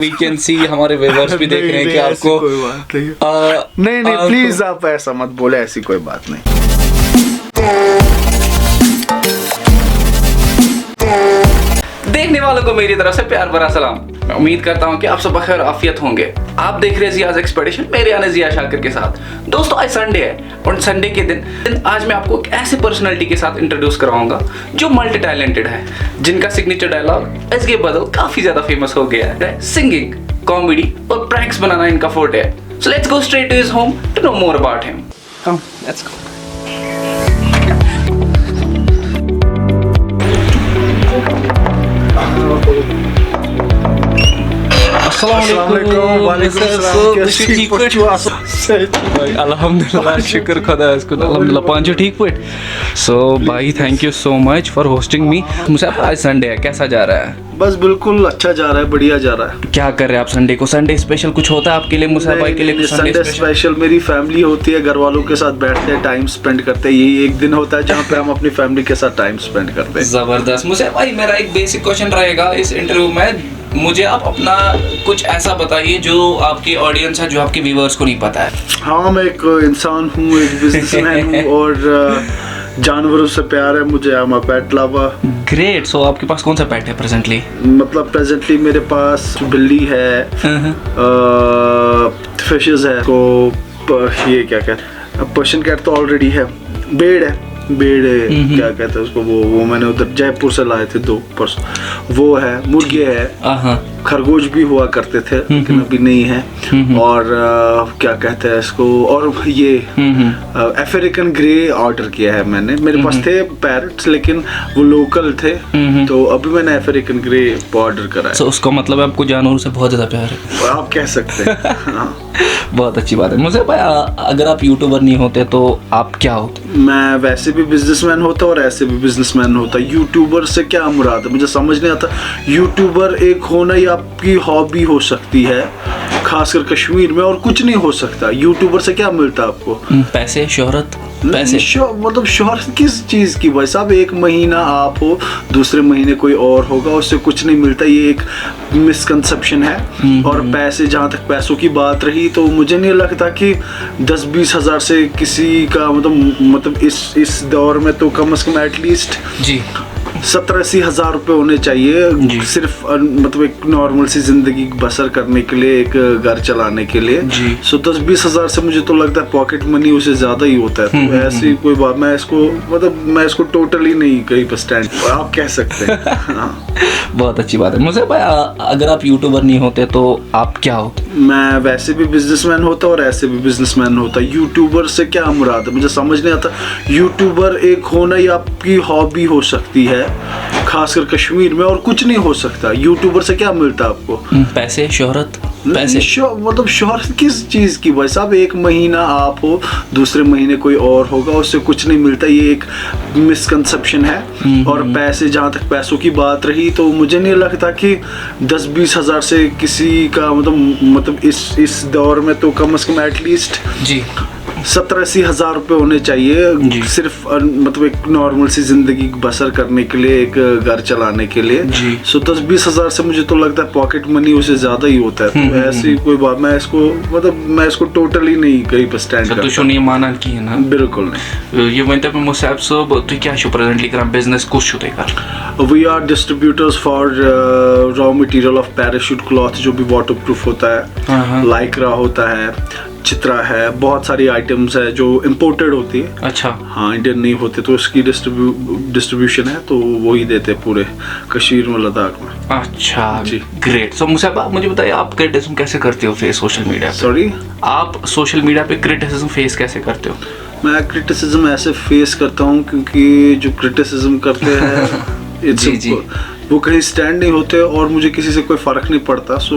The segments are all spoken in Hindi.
वी कैन सी हमारे व्यूअर्स भी देख रहे हैं कि आपको कोई बात नहीं नहीं प्लीज आप ऐसा मत बोले, ऐसी कोई बात नहीं। देखने वालों को मेरी तरफ से प्यार भरा सलाम। मैं उम्मीद करता हूं कि आप सब बखैर आफियत होंगे। आप देख रहे हैं जियाज एक्सपेडिशन, मेरे यानी जिया शाकिर के साथ। दोस्तों आज संडे है और संडे के दिन आज मैं आपको एक ऐसे पर्सनालिटी के साथ इंट्रोड्यूस करवाऊंगा जो मल्टी टैलेंटेड है, जिनका सिग्नेचर डायलॉग एसके बदल काफी ज्यादा फेमस हो गया है। सिंगिंग, कॉमेडी और प्रैंक्स बनाना इनका फोर्टे है। So let's go straight to his home to know more about him. Come let's go. अल्हम्दुलिल्लाह, शुक्र खुदा इसको, अल्हम्दुलिल्लाह पांचों ठीक पट। सो भाई thank you so much for hosting मी। मुझे आज संडे है, कैसा जा रहा है? बस बिल्कुल अच्छा जा रहा है, बढ़िया जा रहा है। क्या कर रहे हैं आप संडे को? संडे स्पेशल कुछ होता है आपके लिए, मुसा भाई के लिए? संडे स्पेशल मेरी फैमिली होती है, घर वालों के साथ बैठते हैं, टाइम स्पेंड करते हैं। यही एक दिन होता है जहाँ पे हम अपनी फैमिली के साथ टाइम स्पेंड करते हैं। जबरदस्त। मुझे भाई मेरा एक बेसिक क्वेश्चन रहेगा इस इंटरव्यू में। मुझे आप अपना कुछ ऐसा बताइए जो आपकी ऑडियंस है, जो आपके व्यूअर्स को नहीं पता है। हाँ, मैं एक इंसान हूँ, एक बिजनेसमैन हूँ और जानवरों से प्यार है मुझे। I am a pet lover. Great. So आपके पास कौन सा पेट है प्रेजेंटली? मतलब प्रेजेंटली मेरे पास बिल्ली है, फिशेस है, तो ये क्या कहते हैं, पर्शियन कैट तो ऑलरेडी है, बेड़ है, क्या कहते हैं उसको, वो मैंने उधर जयपुर से लाए थे 2 परसों, वो है, मुर्गे है, खरगोश भी हुआ करते थे लेकिन अभी नहीं है, और क्या कहते हैं इसको, और ये अफ्रीकन ग्रे ऑर्डर किया है मैंने। मेरे पास थे पैरट्स लेकिन वो लोकल थे, तो अभी मैंने अफ्रीकन ग्रे ऑर्डर करा है। So, उसका मतलब आपको जानवरों से बहुत ज्यादा प्यार है, आप कह सकते हैं। हाँ। बहुत अच्छी बात है। मुझे भाई अगर आप यूट्यूबर नहीं होते तो आप क्या होते? मैं वैसे भी बिजनेसमैन होता और ऐसे भी बिजनेसमैन होता। यूट्यूबर से क्या मुराद है मुझे समझ नहीं आता। यूट्यूबर एक होना या आपकी हॉबी हो सकती है, खासकर कश्मीर में, और कुछ नहीं हो सकता। यूट्यूबर से क्या मिलता है आपको? पैसे, शोहरत। पैसे मतलब शोहरत किस चीज की भाई साहब? एक महीना आप हो, दूसरे महीने कोई और होगा, उससे कुछ नहीं मिलता। ये एक मिसकंसेप्शन है। और पैसे, जहाँ तक पैसों की बात रही, तो मुझे नहीं लगता कि 10-20 हज़ार से किसी का मतलब इस दौर में तो कम से कम एटलीस्ट 70-80 हज़ार रुपये होने चाहिए, सिर्फ मतलब एक नॉर्मल सी जिंदगी बसर करने के लिए, एक घर चलाने के लिए। सो 10-20 हज़ार से मुझे तो लगता है पॉकेट मनी उससे ज़्यादा ही होता है। तो ऐसी कोई बात, मैं इसको टोटली नहीं कहीं पर स्टैंड, आप कह सकते हैं। हाँ। बहुत अच्छी बात है। मुझे भाई अगर आप यूट्यूबर नहीं होते तो आप क्या होते? मैं वैसे भी बिजनेसमैन होता और ऐसे भी बिजनेसमैन होता। यूट्यूबर से क्या मुराद है मुझे समझ नहीं आता। यूट्यूबर एक होना या आपकी हॉबी हो सकती है, खासकर कश्मीर में, और कुछ नहीं हो सकता। यूट्यूबर से क्या मिलता है आपको? पैसे, शोहरत। पैसे मतलब शोहरत किस चीज की भाई साहब? एक महीना आप हो, दूसरे महीने कोई और होगा, उससे कुछ नहीं मिलता। ये एक मिसकंसेप्शन है। और पैसे, जहाँ तक पैसों की बात रही, तो मुझे नहीं लगता कि 10-20 हज़ार से किसी का मतलब इस दौर में तो कम से कम एटलीस्ट 70-80 हज़ार रुपये होने चाहिए, सिर्फ मतलब एक नॉर्मल सी जिंदगी बसर करने के लिए, एक घर चलाने के लिए। सो 10-20 हज़ार से मुझे तो लगता है पॉकेट मनी उससे ज़्यादा ही होता है। तो ऐसी कोई बात, मैं इसको टोटली नहीं कहीं पर स्टैंड करता। तुझे माना की है ना? बिल्कुल नहीं। ये वंत पे मुसाब साहब तु क्या छु प्रेजेंटली करन बिजनेस कुछ छु ते कर? We are distributors for raw material of parachute cloth, जो भी वाटरप्रूफ होता है, लाइक्रा होता है, चित्रा है, बहुत सारी आइटम्स है जो इम्पोर्टेड होती है। अच्छा। हाँ, इंडियन नहीं होते, तो इसकी डिस्ट्रीब्यूशन है, तो वही देते पूरे कश्मीर में, लद्दाख में। अच्छा जी, ग्रेट। सो मुझे बताइए, आप क्रिटिसिज्म कैसे करते हो फेस सोशल मीडिया पे? सॉरी, आप सोशल मीडिया पे क्रिटिसिज्म फेस कैसे करते हो? मैं क्रिटिसिज्म ऐसे फेस करता हूँ क्योंकि जो क्रिटिसिज्म करते हैं जी, वो कहीं स्टैंड नहीं होते और मुझे किसी से कोई फर्क नहीं पड़ता। सो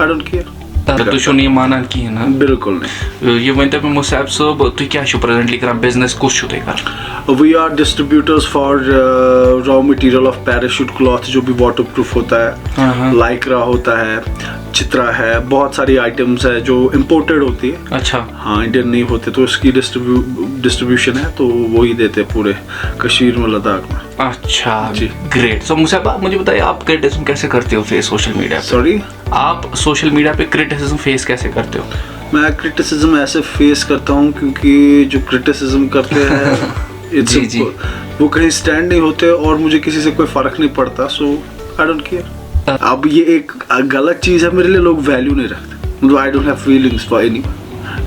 आई डोंट केयर। तुझे नहीं माना की है ना? बिल्कुल नहीं। ये वंत पे मुसाब साहब तु क्या छु प्रेजेंटली करन बिजनेस कुछ छु ते कर? We are distributors for raw material of parachute cloth, जो भी वाटरप्रूफ होता है, लाइक्रा होता है, चित्रा है, बहुत सारी आइटम्स है जो इम्पोर्टेड होती है। अच्छा। हाँ, इंडियन नहीं होते, तो इसकी डिस्ट्रीब्यूशन है, तो वही देते पूरे कश्मीर में, लद्दाख में। अच्छा जी। ग्रेट। सो मुझे बताइए आप क्रिटिसिज्म कैसे करते हो फेस सोशल मीडिया पे? सॉरी, आप सोशल मीडिया पे क्रिटिसिज्म फेस कैसे करते हो? मैं क्रिटिसिज्म ऐसे फेस करता हूँ क्योंकि जो क्रिटिसिज्म करते हैं जी, जी। वो कहीं स्टैंड नहीं होते और मुझे किसी से कोई फर्क नहीं पड़ता, सो आई डोंट केयर। अब ये एक गलत चीज़ है मेरे लिए, लोग वैल्यू नहीं रखते, मतलब आई don't have feelings for anyone,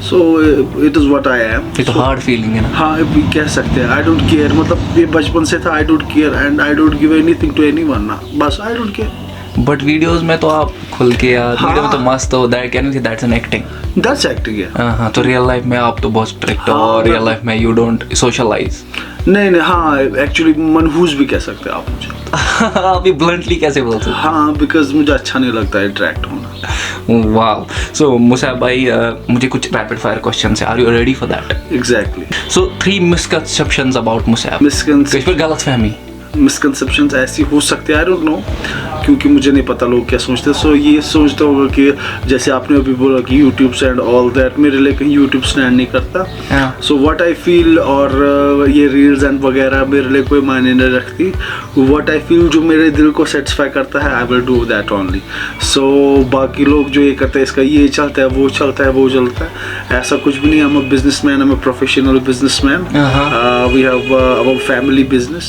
so it is what I am. ये तो हार्ड फीलिंग है ना? हाँ, कह सकते हैं, आई डोंट केयर, मतलब ये बचपन से था, I don't care and I don't give anything to anyone ना, बस I don't care. But videos में तो आप खुल के यार, वीडियो में तो मस्त हो, दैट कैन यू से that's an acting. That's acting है। हाँ, तो रियल लाइफ में आप तो बहुत स्ट्रिक्ट हो, और रियल लाइफ में यू डोंट सोशलाइज। नहीं, हाँ, एक्चुअली मनहूस भी कह सकते हैं आप मुझे। आप ये ब्लंटली कैसे बोल सकते? हाँ, बिकॉज मुझे अच्छा नहीं लगता है इंटरेक्ट होना। वाह। सो मुसाब भाई, मुझे कुछ रैपिड फायर क्वेश्चन है, are you ready for that? Exactly. So 3 misconceptions about Musab. गलतफहमी, मिसकंसेप्शंस ऐसी हो सकती है, आई डोंट नो, क्योंकि मुझे नहीं पता लोग क्या सोचते हैं। सो ये सोचता होगा कि जैसे आपने अभी बोला कि यूट्यूब स्टैंड ऑल दैट, मेरे लिए कहीं यूट्यूब स्टैंड नहीं करता। सो व्हाट आई फील, और ये रील्स एंड वगैरह मेरे लिए कोई मायने नहीं रखती। व्हाट आई फील, जो मेरे दिल को सेटिस्फाई करता है, I will do that only. So बाकी लोग जो ये करते हैं, इसका ये चलता है, वो चलता है, वो चलता है, ऐसा कुछ भी नहीं। I am a businessman, I am a professional businessman, we have our family business,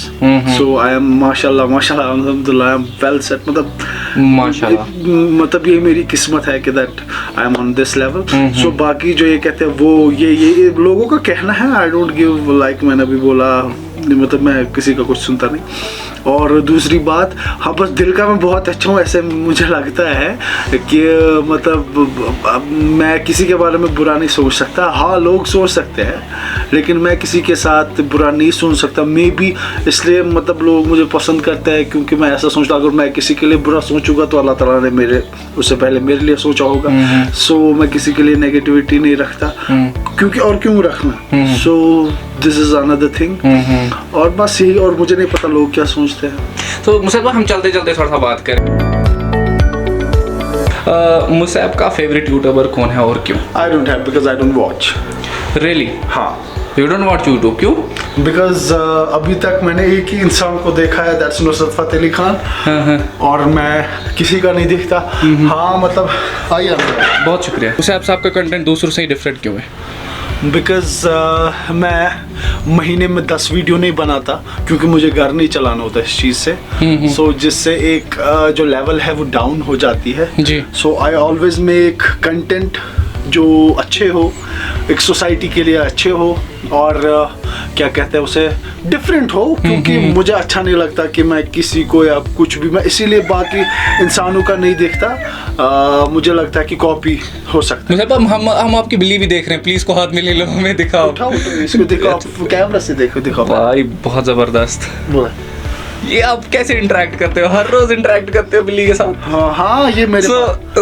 so I am माशाल्लाह अल्हम्दुलिल्लाह, आई एम वेल सेट, मतलब ये मेरी किस्मत है कि that I am on this level. So बाकी जो ये कहते हैं वो ये लोगों का कहना है, आई डोंट गिव, लाइक मैंने अभी बोला, मतलब मैं किसी का कुछ सुनता नहीं। और दूसरी बात, हाँ, बस दिल का मैं बहुत अच्छा हूँ, ऐसे मुझे लगता है कि मतलब मैं किसी के बारे में बुरा नहीं सोच सकता। हाँ, लोग सोच सकते हैं, लेकिन मैं किसी के साथ बुरा नहीं सोच सकता। मे बी इसलिए मतलब लोग मुझे पसंद करते हैं क्योंकि मैं ऐसा सोचता, अगर मैं किसी के लिए बुरा सोचूंगा तो अल्लाह ताला ने उससे पहले मेरे लिए सोचा होगा। सो मैं किसी के लिए नेगेटिविटी नहीं रखता, क्योंकि और क्यों रखना। So this is another thing, और बस यही, और मुझे नहीं पता लोग क्या सोचते हैं। तो मुसाब, हम चलते चलते थोड़ा सा बात करें, मुसाब का फेवरेट यूट्यूबर कौन है और क्यों? आई don't have, because I don't watch. Really? हाँ, यू डोंट वॉच यूट्यूब, क्यों? बिकॉज अभी तक मैंने एक ही इंसान को देखा है, दैट्स नुसरत फतेह अली खान, और मैं किसी का नहीं देखता। हाँ, मतलब आइए। बहुत शुक्रिया। मुसाब साहब का कंटेंट दूसरों से ही डिफरेंट क्यों है? बिकॉज मैं महीने में 10 वीडियो नहीं बनाता, क्योंकि मुझे घर नहीं चलाना होता इस चीज़ से। सो जिससे एक जो लेवल है वो डाउन हो जाती है जी। सो आई ऑलवेज मेक कंटेंट जो अच्छे हो, एक सोसाइटी के लिए अच्छे हो, और क्या कहते हैं उसे, डिफरेंट हो, क्योंकि मुझे अच्छा नहीं लगता कि मैं किसी को या कुछ भी, मैं इसीलिए बाकी इंसानों का नहीं देखता। मुझे लगता है कि कॉपी हो सकता है। मतलब हम आपकी बिल्ली भी देख रहे हैं, प्लीज को हाथ में ले लो, हमें दिखाओ। उठाओ, इसको दिखाओ, कैमरा से देखो, दिखाओ भाई, बहुत जबरदस्त। ये आप कैसे इंटरेक्ट करते हो? हर रोज इंटरेक्ट करते हो बिल्ली के साथ? हाँ, ये मेरे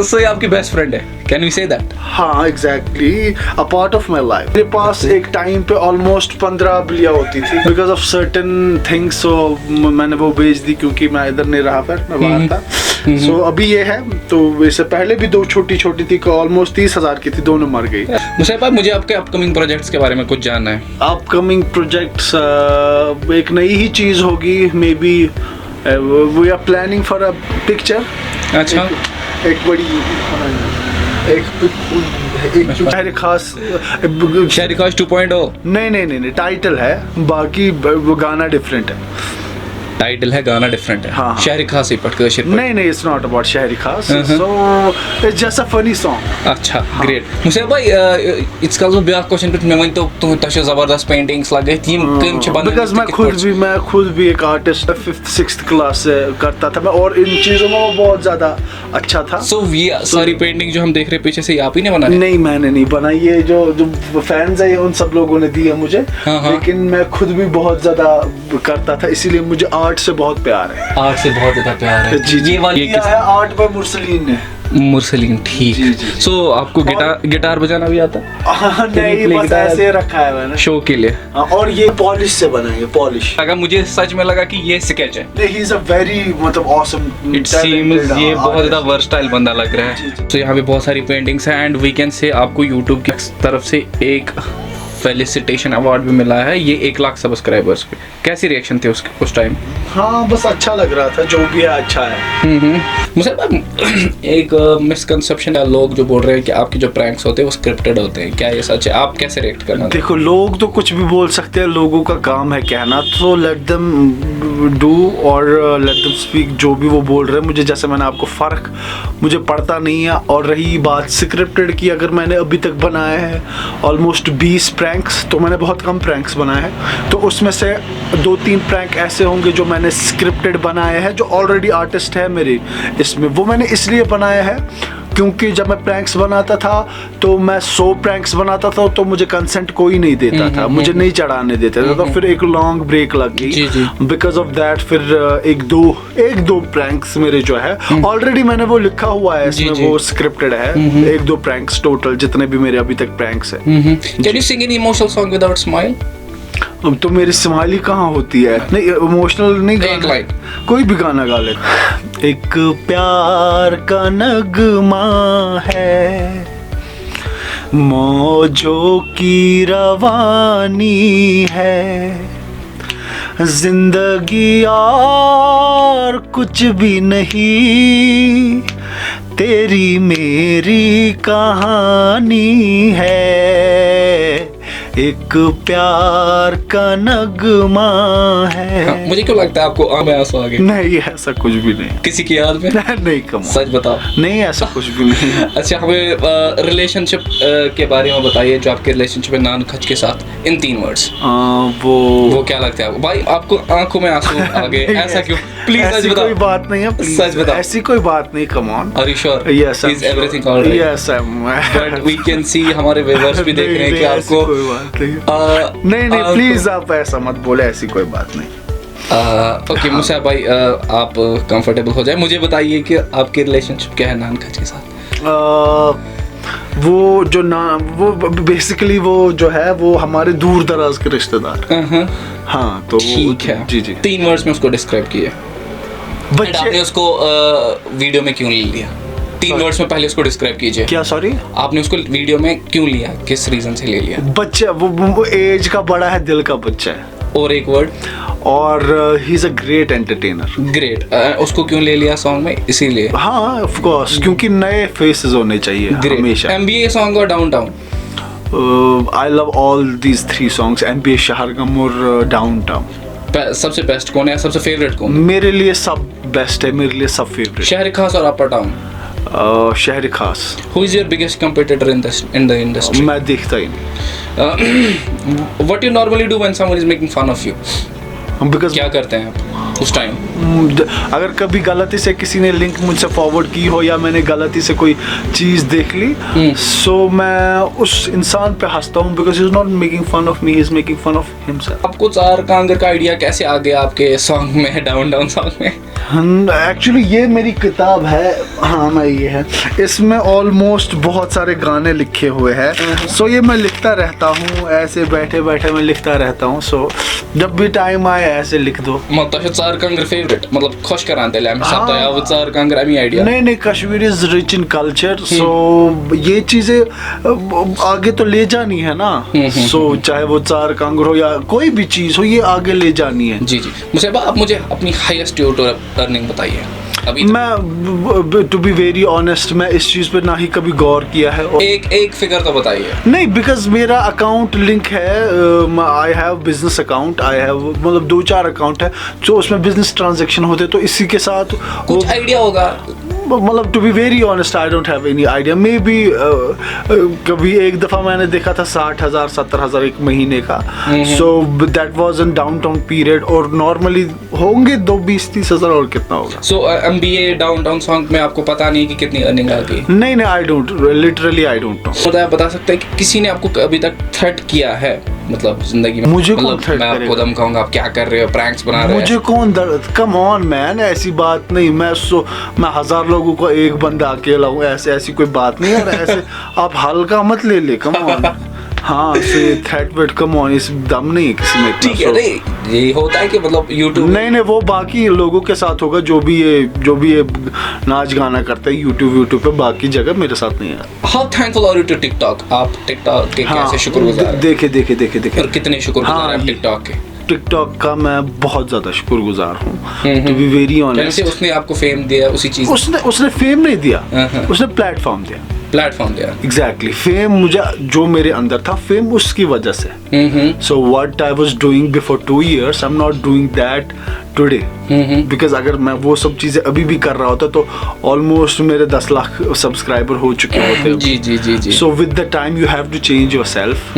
सो ये आपकी बेस्ट फ्रेंड है, कैन वी से दैट? हाँ, exactly, a part of my life. मेरे पास एक टाइम पे ऑलमोस्ट 15 बिल्लियाँ होती थी, बिकॉज ऑफ सर्टेन थिंग्स। सो मैंने वो बेच दी क्योंकि मैं इधर नहीं रहा, फिर मैं बाहर था। सो अभी ये है, तो इससे पहले भी 2 छोटी छोटी थी, ऑलमोस्ट 30,000 की थी, दोनों मर गई। मुसाब, मुझे आपके अपकमिंग प्रोजेक्ट्स के बारे में कुछ जानना है। अपकमिंग प्रोजेक्ट्स एक नई ही चीज़ होगी, maybe we are planning for a picture. अच्छा। एक बड़ी एक शहर खास 2.0? नहीं, टाइटल है, बाकी वो गाना डिफरेंट है। टाइटल है, गाना डिफरेंट है। हाँ। शहरी खास ही पढ़ के नहीं, इट्स नॉट अबाउट शहरी खास, so it's just a funny song. अच्छा, ग्रेट। मुझे भाई इट्स कल ब्याक क्वेश्चन पे मैं तो तशे जबरदस्त पेंटिंग्स लगे तीन कम छ बन, बिकॉज़ मैं खुद भी एक आर्टिस्ट 5th 6th क्लास से करता था मैं, और इन चीज़ों में वो बहुत ज़्यादा अच्छा था। सो ये सारी पेंटिंग जो हम देख रहे हैं पीछे से, आप ही ने बनाई? नहीं, मैंने नहीं बनाई, ये जो फैंस है उन सब लोगों ने दी है मुझे। लेकिन मैं खुद भी बहुत ज़्यादा करता था, इसीलिए मुझे आर्ट से बहुत प्यार है। आर्ट से बहुत ज़्यादा प्यार है जी। ये वाली है आर्ट बाय मुरसलीन ने। मुरसलीन, ठीक। जी, जी। सो आपको गिटार बजाना भी आता है? नहीं, play बस guitar? ऐसे रखा है मैंने। शो के लिए। और ये पॉलिश से बना है, पॉलिश। अगर मुझे सच में लगा कि ये स्केच है। ही इज अ वेरी मतलब ऑसम, इट सीम्स ये बहुत ज्यादा वर्सटाइल बंदा लग रहा है। तो यहाँ पे बहुत सारी पेंटिंग्स हैं एंड वी कैन से आपको यूट्यूब की तरफ से एक फेलिसिटेशन अवार्ड भी मिला है, ये 1 लाख सब्सक्राइबर्स पे। कैसी रिएक्शन थे उसके उस टाइम? हाँ, बस अच्छा लग रहा था, जो भी है अच्छा है। मुझे एक मिसकंसेप्शन है, लोग जो बोल रहे हैं कि आपके जो प्रैंक्स होते हैं वो स्क्रिप्टेड होते हैं, क्या ये सच है? आप कैसे रिएक्ट करना? देखो, लोग तो कुछ भी बोल सकते हैं, लोगों का काम है कहना, तो लेट देम डू और लेट देम स्पीक जो भी वो बोल रहे हैं। मुझे, जैसे मैंने आपको फर्क मुझे पड़ता नहीं है। और रही बात स्क्रिप्टेड की, अगर मैंने अभी तक बनाया है ऑलमोस्ट 20 प्रैंक्स, तो मैंने बहुत कम प्रैंक्स बनाए हैं। तो उसमें से 2-3 प्रैंक ऐसे होंगे जो मैंने स्क्रिप्टेड बनाए हैं, जो ऑलरेडी आर्टिस्ट है मेरे इसमें, वो मैंने इसलिए बनाया है क्योंकि जब मैं प्रैंक्स बनाता था तो मैं 100 प्रैंक्स बनाता था, तो मुझे कंसेंट कोई नहीं देता था, मुझे नहीं चढ़ाने देते थे। तो फिर एक लॉन्ग ब्रेक लग गई बिकॉज ऑफ दैट। फिर एक दो प्रैंक्स मेरे जो है ऑलरेडी मैंने वो लिखा हुआ है इसमें, वो स्क्रिप्टेड है। 1-2 प्रैंक्स टोटल जितने भी मेरे अभी तक प्रैंक्स है। Can you sing an emotional song without smile? अब तो मेरी स्माइली कहाँ होती है? नहीं, इमोशनल नहीं गाना, कोई भी गाना गा ले। एक प्यार का नगमा है, मौजों की रवानी है, जिंदगी और कुछ भी नहीं, तेरी मेरी कहानी है, एक प्यार का नगमा है। हाँ, मुझे क्यों लगता है आपको आंख में आंसू आ गए? नहीं, ऐसा कुछ भी नहीं। किसी की याद में? नहीं, कम सच बताओ। नहीं, ऐसा कुछ भी नहीं। अच्छा, हमें रिलेशनशिप के बारे में बताइए, जो आपके रिलेशनशिप है नान खच के साथ, इन 3 वर्ड्स। वो क्या लगता है आपको? भाई आपको आंखों में आंसू आ गए, ऐसा क्यों? प्लीज सच बताओ। कोई बात नहीं है, सच बताओ। ऐसी कोई बात नहीं, come on. Are you sure? Yes, is everything alright? Yes, I am. But we can see, हमारे व्यूअर्स भी देख रहे हैं कि आपको कोई बात नहीं। नहीं, प्लीज आप ऐसा मत बोले, ऐसी कोई बात नहीं। ओके मुसा भाई, आप कंफर्टेबल हो जाए, मुझे बताइए कि आपकी रिलेशनशिप क्या है नान खच के साथ? वो बेसिकली वो जो है वो हमारे दूर दराज के रिश्तेदार। हाँ, तो ठीक है। जी जी। 3 वर्ड्स में उसको डिस्क्राइब किए। आपने उसको वीडियो में क्यों ले लिया? 3 वर्ड्स में पहले उसको डिस्क्राइब कीजिए। क्या? सॉरी, आपने उसको वीडियो में क्यों लिया, किस रीजन से ले लिया? बच्चा, वो एज का बड़ा है, दिल का बच्चा है। और एक वर्ड? और he is a great entertainer. Great. उसको क्यों ले लिया सॉन्ग में? इसीलिए? हाँ, ऑफ कोर्स, क्योंकि नए फेसेस होने चाहिए हमेशा। MBA सॉन्ग और downtown? I love all these 3 songs, MBA, शहरगम और डाउनटाउन। सबसे बेस्ट कौन है, सबसे फेवरेट कौन? मेरे लिए सब बेस्ट है, मेरे लिए सब फेवरेट। शहर खास और अपर टाउन? शहर खास। Who is your biggest competitor in the industry? मैं देखता ही नहीं। What you normally do when someone is making fun of you? Because क्या करते हैं आप उस टाइम? अगर कभी गलती से किसी ने लिंक मुझसे फॉरवर्ड की हो या मैंने गलती से कोई चीज़ देख ली, सो मैं उस इंसान पे हंसता हूँ, because he is not making fun of me, he is making fun of himself. आपको चार कांगर का आइडिया कैसे आ गया आपके सॉन्ग में, डाउन सॉन्ग में? एक्चुअली ये मेरी किताब है, हाँ ना, ये है, इसमें ऑलमोस्ट बहुत सारे गाने लिखे हुए हैं। सो ये मैं लिखता रहता हूँ, ऐसे बैठे बैठे मैं लिखता रहता हूँ। सो जब भी टाइम आए ऐसे लिख दो। मतलब चार कांगर फेवरेट, मतलब खुश कराते हैं हम सब, तो या वो चार कांगर अमी आइडिया? नहीं, Kashmir is rich in culture, so ये चीजें आगे तो ले जानी है ना। सो चाहे वो चार कांगर हो या कोई भी चीज हो, ये आगे ले जानी है। जी जी। मुझे आप मुझे अपनी हाईएस्ट यूट्यूब अर्निंग बताइए अभी। मैं टू बी वेरी ऑनेस्ट, मैं इस चीज पे ना ही कभी गौर किया है। एक फिगर तो बताइए। नहीं, बिकॉज मेरा अकाउंट लिंक है, I have business account, I have मतलब 2-4 अकाउंट है जो उसमें बिजनेस ट्रांजेक्शन होते, तो इसी के साथ कुछ आइडिया होगा। मतलब to be very honest, I don't have any idea. Maybe कभी एक दफ़ा मैंने देखा था 60,000 70,000 एक महीने का। So that was in downtown period, और नॉर्मली होंगे 20-30 हज़ार, और कितना होगा। सो MBA डाउनटाउन सॉन्ग में आपको पता नहीं कि कितनी अर्निंग आ गई? नहीं, I don't, literally I don't know. तो आप बता सकते हैं कि किसी ने आपको अभी तक थ्रेट किया है मतलब जिंदगी में? मुझे कौन मतलब threat मैं आपको करेगा? धमकाऊंगा, आप क्या कर रहे हो, प्रैंक्स बना रहे मुझे हो? कौन कम ऑन मैन, ऐसी बात नहीं। मैं 1000 लोगों को एक बंदा अकेला हूँ, ऐसी कोई बात नहीं है। ऐसे आप हल्का मत ले कम ऑन। हाँ से थ्रेट वेट कम ऑन, इस दम नहीं है किसी में इतना। ठीक है, नहीं ये होता है कि मतलब यूट्यूब नहीं वो बाकी लोगों के साथ होगा, जो भी ये नाच गाना करते हैं यूट्यूब पे, बाकी जगह मेरे साथ नहीं है। How thankful are you to TikTok? आप टिकटॉक के कैसे शुक्रगुजार हैं? देखे और कितने शुक्रगुजार हाँ, हैं आप टिकटॉक के? टिकटॉक का मैं बहुत ज्यादा शुक्रगुजार हूँ, टू बी वेरी ऑनेस्ट। जैसे उसने आपको फेम दिया, उसी चीज उसने फेम नहीं दिया, हाँ। उसने प्लेटफॉर्म दिया। दिया। एग्जैक्टली फेम मुझे जो मेरे अंदर था, फेम उसकी वजह से। So what I was doing before 2 years, I am not doing that today, because अगर मैं वो सब चीजें अभी भी कर रहा होता तो ऑलमोस्ट मेरे 10 लाख सब्सक्राइबर हो चुके होते। जी। So with the time you have to change yourself.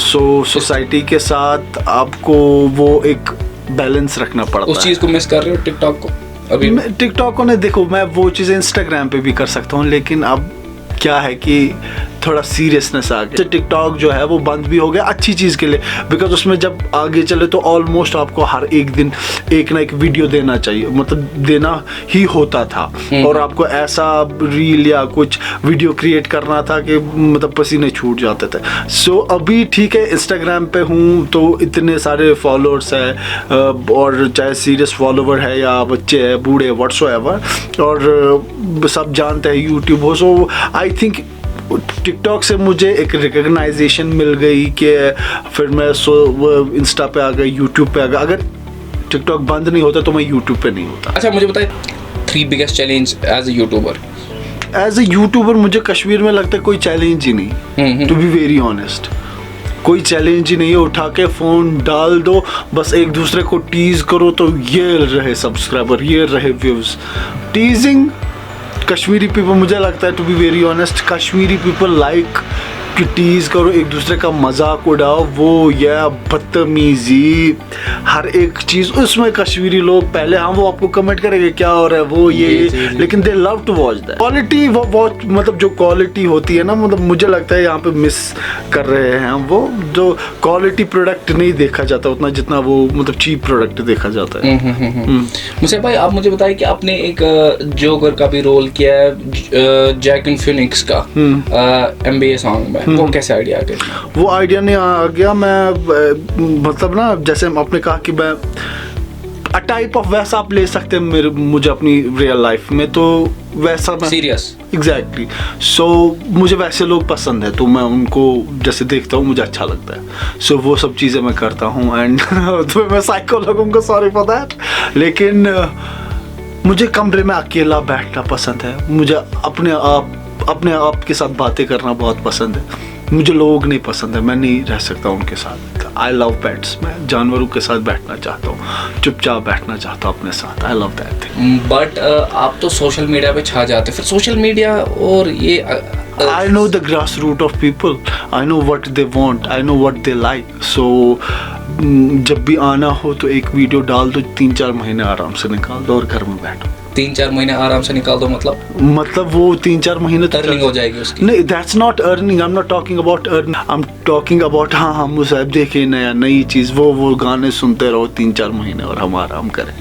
So society के साथ आपको वो एक बैलेंस रखना पड़ता है। उस चीज को मिस कर रहे हो टिकटॉक को अभी? टिकटॉक को नहीं, देखो मैं वो चीजें इंस्टाग्राम पे भी कर सकता हूँ, लेकिन अब क्या है कि थोड़ा सीरियसनेस आ गया। टिकटॉक जो है वो बंद भी हो गया अच्छी चीज़ के लिए, बिकॉज उसमें जब आगे चले तो ऑलमोस्ट आपको हर एक दिन एक ना एक वीडियो देना चाहिए, मतलब देना ही होता था। और आपको ऐसा रील या कुछ वीडियो क्रिएट करना था कि मतलब पसीने छूट जाते थे। सो अभी ठीक है, इंस्टाग्राम पे हूँ तो इतने सारे फॉलोअर्स हैं, और चाहे सीरियस फॉलोवर है या बच्चे हैं बूढ़े व्हाट्सोएवर, और सब जानते हैं यूट्यूब हो। सो आई थिंक टिकटॉक से मुझे एक रिकग्नाइजेशन मिल गई कि फिर मैं इंस्टा पे आ गया, यूट्यूब पे आ गया। अगर टिकटॉक बंद नहीं होता तो मैं यूट्यूब पे नहीं होता। अच्छा मुझे बताइए 3 biggest challenge as a YouTuber? As a YouTuber मुझे कश्मीर में लगता है कोई चैलेंज ही नहीं, टू बी वेरी ऑनेस्ट। कोई चैलेंज ही नहीं है, उठा के फ़ोन डाल दो, बस एक दूसरे को टीज करो तो ये रहे सब्सक्राइबर, ये रहे व्यूज़। टीजिंग कश्मीरी पीपल, मुझे लगता है to be very honest, Kashmiri people like कि टीज करो, एक दूसरे का मजाक उड़ाओ, वो या बदतमीजी, हर एक चीज़ उसमें कश्मीरी लोग पहले, हाँ वो आपको कमेंट करेंगे क्या हो रहा है वो ये, लेकिन they love to watch that quality. वो मतलब जो क्वालिटी होती है ना, मतलब मुझे लगता है यहाँ पे मिस कर रहे हैं हम, वो जो क्वालिटी प्रोडक्ट नहीं देखा जाता उतना जितना वो मतलब चीप प्रोडक्ट देखा जाता है। मुझे भाई आप मुझे बताइए कि आपने एक जोकर का भी रोल किया है, जैकिन फिनिक्स का MBA सॉन्ग में, वो कैसे आइडिया आ गया? वो आइडिया नहीं आ गया, मैं मतलब ना जैसे आपने कहा कि मैं अ टाइप ऑफ वैसा आप ले सकते हैं मुझे अपनी रियल लाइफ में, तो वैसा मैं सीरियस एग्जैक्टली। सो मुझे वैसे लोग पसंद है तो मैं उनको जैसे देखता हूँ मुझे अच्छा लगता है। सो वो सब चीज़ें मैं करता हूँ एंड तो मैं साइको लोगों को सॉरी फॉर दैट, लेकिन मुझे कमरे में अकेला बैठना पसंद है, मुझे अपने आप के साथ बातें करना बहुत पसंद है। मुझे लोग नहीं पसंद है, मैं नहीं रह सकता उनके साथ। आई लव पेट्स, मैं जानवरों के साथ बैठना चाहता हूँ, चुपचाप बैठना चाहता हूँ अपने साथ। I love that thing. But आप तो सोशल मीडिया पे छा जाते, फिर सोशल मीडिया और ये I know the grass root of people, I know what they want, I know what they like. So जब भी आना हो तो एक वीडियो डाल दो, 3-4 महीने आराम से निकाल दो और घर में बैठो। 3-4 महीने आराम से निकाल दो मतलब वो 3-4 महीने तक अर्निंग हो जाएगी उसकी? नहीं, that's not earning, I am not talking about earning, I am talking about हाँ मुझे देखे नई चीज़, वो गाने सुनते रहो 3-4 महीने और हम आराम करें।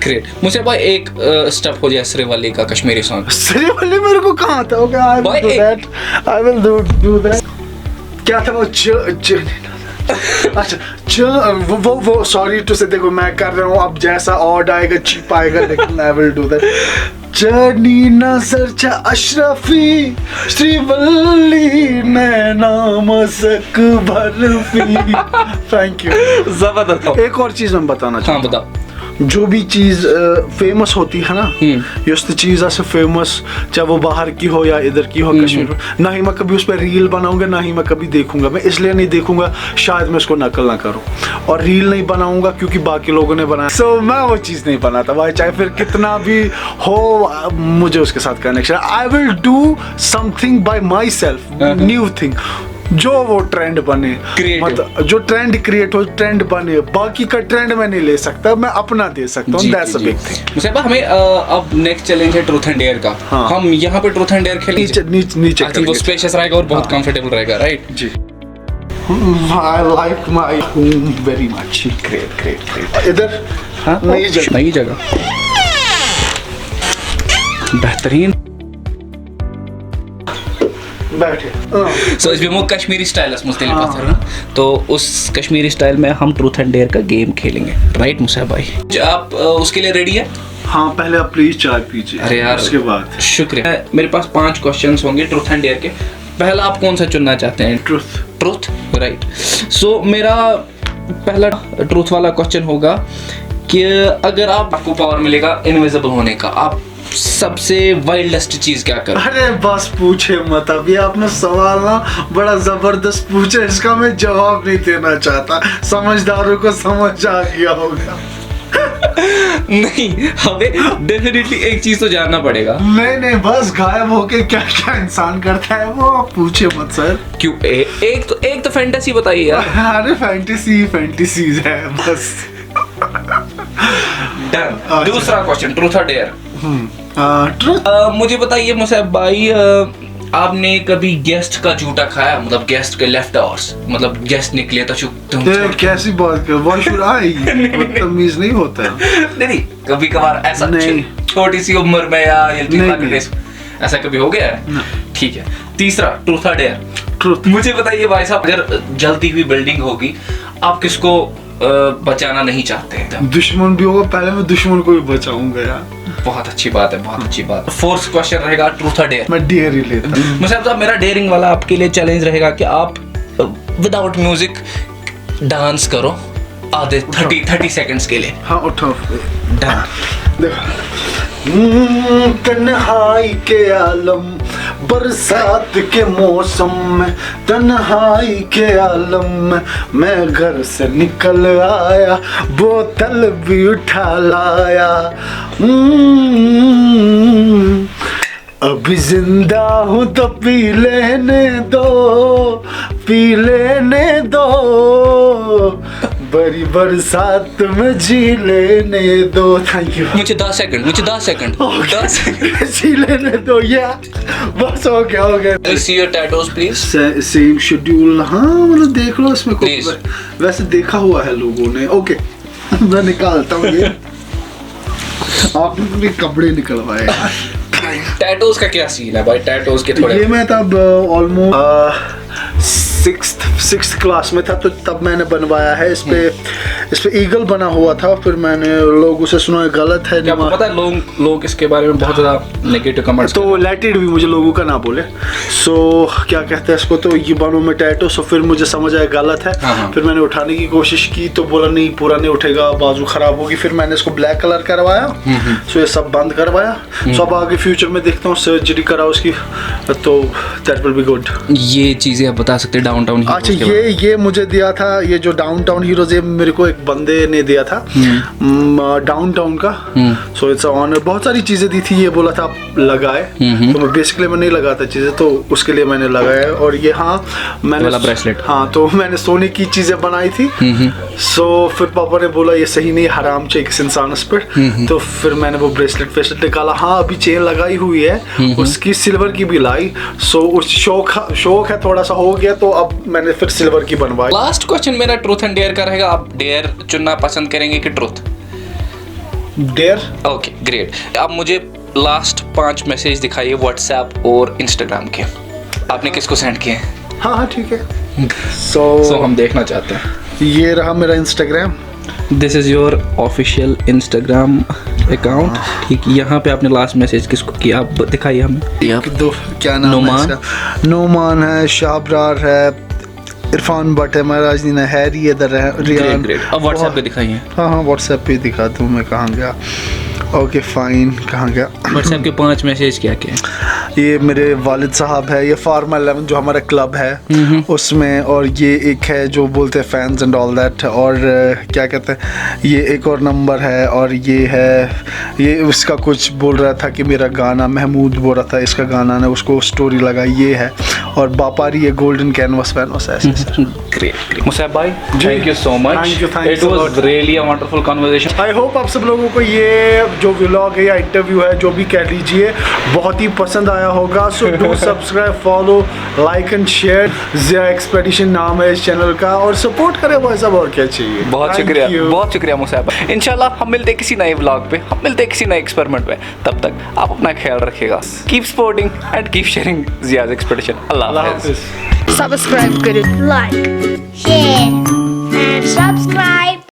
ग्रेट। मुझे भाई एक स्टेप हो जाए श्रीवल्ली का कश्मीरी सॉन्ग। श्रीवल्ली मेरे को कहाँ आता होगा? आई विल डू दैट। क्या था वो अच्छा वो सॉरी टू से, देखो मैं कर रहा हूँ अब जैसा ऑड आएगा चीप आएगा, लेकिन आई विल डू दैट। चढ़नी नजर चा अशरफी श्रीवल्ली नैना मसक बर्फी। थैंक यू, जबरदस्त। एक और चीज मैं बताना चाहता हूँ। हाँ बताओ। जो भी चीज़ फेमस होती है ना, ये चीज़ ऐसे फेमस, चाहे वो बाहर की हो या इधर की हो कश्मीर में, ना ही मैं कभी उस पर रील बनाऊंगा, ना ही मैं कभी देखूंगा। मैं इसलिए नहीं देखूंगा शायद मैं उसको नकल ना करूं, और रील नहीं बनाऊंगा क्योंकि बाकी लोगों ने बनाया। सो मैं वो चीज़ नहीं बनाता भाई, चाहे फिर कितना भी हो मुझे उसके साथ connection. I will do something bye my self, new thing, जो वो ट्रेंड बने, मतलब जो ट्रेंड क्रिएट हो, ट्रेंड बने। बाकी का ट्रेंड मैं नहीं ले सकता, मैं अपना दे सकता हूँ। That's a big thing. मुझे हमें अब नेक्स्ट चैलेंज है ट्रूथ एंड डेयर का। हाँ। हम यहाँ पे ट्रूथ एंड डेयर खेलेंगे, नीचे वो स्पेशियस रहेगा और बहुत कंफर्टेबल रहेगा, right ji. I like my home very much. Great इधर हाँ नई जगह बेहतरीन बैठे। सो इसमें वो कश्मीरी स्टाइल मुस्तलिफ पत्थर है, तो उस कश्मीरी स्टाइल में हम ट्रूथ एंड डेयर का गेम खेलेंगे, राइट मुसैब भाई? आप उसके लिए रेडी है? हाँ पहले आप प्लीज चाय पीजिए, अरे यार उसके बाद। शुक्रिया। मेरे पास 5 क्वेश्चंस होंगे ट्रूथ एंड डेयर के। पहला आप कौन सा चुनना चाहते हैं? Truth, right. सो मेरा पहला ट्रूथ वाला क्वेश्चन होगा कि अगर आपको पावर मिलेगा इनविजिबल होने का, आप सबसे वाइल्डेस्ट चीज क्या करो? अरे बस पूछे मत, अभी आपने सवाल ना बड़ा जबरदस्त पूछे, इसका मैं जवाब नहीं देना चाहता, समझदारों को समझ आ गया होगा। नहीं, हमें डेफिनेटली एक चीज तो जानना पड़ेगा। नहीं बस गायब होके क्या क्या इंसान करता है वो आप पूछे मत सर। क्यों? एक तो फैंटेसी बताइए यार। अरे फैंटेसीज है बस। डन। दूसरा क्वेश्चन, ट्रूथ और डेयर। ट्रूथ। मुझे बताइए मुसैब भाई, आपने कभी गेस्ट का झूठा खाया? मतलब गेस्ट के लेफ्ट ओवर्स, मतलब गेस्ट निकले तो कैसी बात कर, व्हाई शुड आई? बदतमीज नहीं होता है। नहीं, कभी कभार ऐसा नहीं, छोटी सी उम्र में या ऐसा कभी हो गया है? ठीक है। तीसरा ट्रूथ और डेयर। ट्रूथ। मुझे बताइए भाई साहब, अगर जलती हुई बिल्डिंग होगी, आप किसको बचाना नहीं चाहते हैं? दुश्मन भी होगा, पहले मैं दुश्मन को भी बचाऊंगा यार। बहुत अच्छी बात है, बहुत अच्छी बात है। फोर्थ क्वेश्चन रहेगा ट्रूथ और डेयर। मैं डेयर ही लेता हूं। मुझे साहब मेरा डेयरिंग वाला आपके लिए चैलेंज रहेगा कि आप विदाउट म्यूजिक डांस करो आधे 30 सेकंड्स के लिए। हाँ उठाओ। डन। तन्हाई के आलम, बरसात के मौसम में, तन्हाई के आलम में मैं घर से निकल आया, बोतल भी उठा लाया। अभी जिंदा हूँ तो पी लेने दो, बड़ी बरसात में जी लेने दो। Thank you. मुझे 10 सेकंड जी लेने दो यार, बस हो गया। Please see your tattoos, please. Same schedule. हाँ मतलब देख लो इसमें Please. वैसे देखा हुआ है लोगों ने। ओके मैं निकालता हूँ ये। आपने कपड़े निकलवाए। टैटूज का क्या सीन है भाई? टैटूज के थोड़े ये मैं तब ऑलमोस्ट 6th क्लास में था, तो तब मैंने बनवाया है। इस पे ईगल बना हुआ था, फिर मैंने लोगों से सुना गलत है। क्या आपको पता है लोग इसके बारे में बहुत ज़्यादा नेगेटिव कमेंट्स, तो लेटेड भी मुझे लोगों का ना बोले। सो क्या कहते हैं इसको, तो ये बनों में टैटू। सो फिर मुझे समझ आया गलत है। हाँ। फिर मैंने उठाने की कोशिश की तो बोला नहीं, पूरा नहीं उठेगा, बाजू खराब होगी। फिर मैंने इसको ब्लैक कलर करवाया। सो ये सब बंद करवाया। सो अब आगे फ्यूचर में देखता हूँ सर्जरी करा उसकी, तो दैट विल बी गुड। ये चीज़ें आप बता सकते हैं डाउनटाउन? अच्छा ये मुझे दिया था, ये जो डाउनटाउन हीरोज, ये मेरे को एक बंदे ने दिया था डाउनटाउन का। So it's honour. बहुत सारी चीजें दी थी, ये बोला था आप लगाए, तो मैं बेसिकली मैं नहीं लगाता चीजें, तो उसके लिए मैंने लगाया। और ये मैंने ब्रेसलेट, तो मैंने सोने की चीजें बनाई थी। सो फिर पापा ने बोला ये सही नहीं, हराम चाहिए किसी इंसान पर, तो फिर मैंने वो ब्रेसलेट निकाला। हाँ अभी चेन लगाई हुई है, उसकी सिल्वर की भी लाई। सो उस शौक है थोड़ा सा हो गया, तो अब मैंने फिर सिल्वर की बनवाई। लास्ट क्वेश्चन मेरा ट्रूथ एंड डेयर का रहेगा। आप डेयर चुनना पसंद करेंगे कि ट्रूथ? डेयर। Okay great. आप मुझे लास्ट 5 मैसेज दिखाइए व्हाट्सएप और इंस्टाग्राम के, आपने किसको सेंड किए हैं? हाँ ठीक है। सो हम देखना चाहते हैं। ये रहा मेरा Instagram. This is your official Instagram account. ठीक, यहाँ पे आपने लास्ट मैसेज किसको किया, आप दिखाइए हमें। दो क्या नाम है? नोमान है, शाबरार है, इरफान भट्ट है, महाराजदीन है, हैरी इधर है, रियान। अब व्हाट्सएप पे दिखाइए। हाँ व्हाट्सएप पे दिखा दूँ मैं। कहाँ गया? ओके फाइन, कहाँ गया? व्हाट्सएप के 5 मैसेज क्या क्या? ये मेरे वालिद साहब है, ये फार्मा 11 जो हमारा क्लब है उसमें, और ये एक है जो बोलते हैं फैंस एंड ऑल दैट, और क्या कहते हैं ये एक और नंबर है, और ये है, ये उसका कुछ बोल रहा था कि मेरा गाना, महमूद बोल रहा था इसका गाना ने उसको स्टोरी लगाई, ये है। और बापारी है गोल्डन कैनवस वैनवस ऐसे सर। ग्रेट मुसैब भाई, जी। Thank you so much, Thank you इट so was much. Really a wonderful conversation. I hope आप सब लोगों को ये जो व्लॉग है या इंटरव्यू है जो भी कह लीजिए बहुत ही पसंद आया होगा। So do subscribe, follow, like and share. Ziya expedition नाम है इस चैनल का, और सपोर्ट करें भाई साहब, और क्या चाहिए। बहुत Thank शुक्रिया, you. बहुत शुक्रिया मुसैब। इंशाल्लाह हम मिलते हैं किसी नए व्लॉग पे, हम मिलते हैं किसी नए एक्सपेरिमेंट पे। तब तक आप अपना ख्याल रखिएगा। Keep supporting and keep sharing Zia's expedition. अल्लाह अल्लाह हाफ़िज़। हाफिज़। Subscribe करें। like, share, and subscribe.